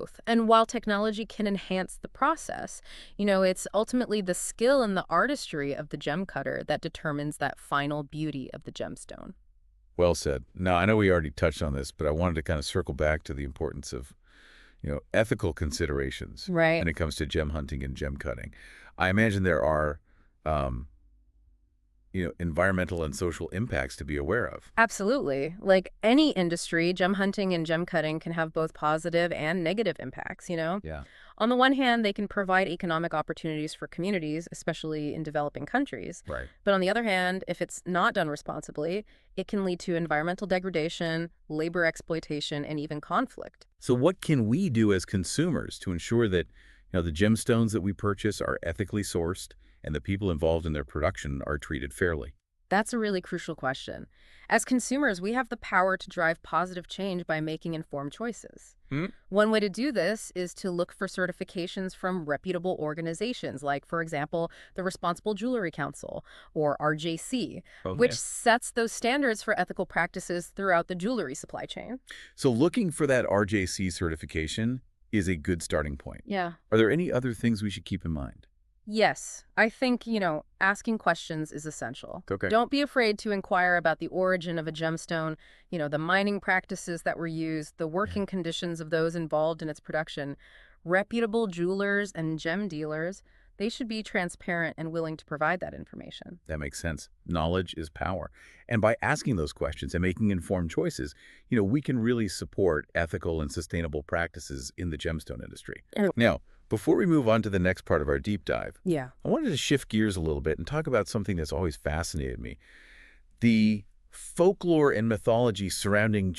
both. And while technology can enhance the process, it's ultimately the skill and the artistry of the gem cutter that determines that final beauty of the gemstone. Well said. Now, I know we already touched on this, but I wanted to kind of circle back to the importance of, ethical considerations Right. when it comes to gem hunting and gem cutting. I imagine there are, um, environmental and social impacts to be aware of. Absolutely. Like any industry, gem hunting and gem cutting can have both positive and negative impacts. Yeah. On the one hand, they can provide economic opportunities for communities, especially in developing countries. Right. But on the other hand, if it's not done responsibly, it can lead to environmental degradation, labor exploitation, and even conflict. So what can we do as consumers to ensure that, the gemstones that we purchase are ethically sourced and the people involved in their production are treated fairly? That's a really crucial question. As consumers, we have the power to drive positive change by making informed choices. Hmm? One way to do this is to look for certifications from reputable organizations, like, for example, the Responsible Jewelry Council, or RJC, which Okay. sets those standards for ethical practices throughout the jewelry supply chain. So looking for that RJC certification is a good starting point. Yeah. Are there any other things we should keep in mind? Yes, I think, asking questions is essential. Okay. Don't be afraid to inquire about the origin of a gemstone, the mining practices that were used, the Yeah. working conditions of those involved in its production. Reputable jewelers and gem dealers, they should be transparent and willing to provide that information. That makes sense. Knowledge is power. And by asking those questions and making informed choices, we can really support ethical and sustainable practices in the gemstone industry. Mm. Now, before we move on to the next part of our deep dive, Yeah. I wanted to shift gears a little bit and talk about something that's always fascinated me: the folklore and mythology surrounding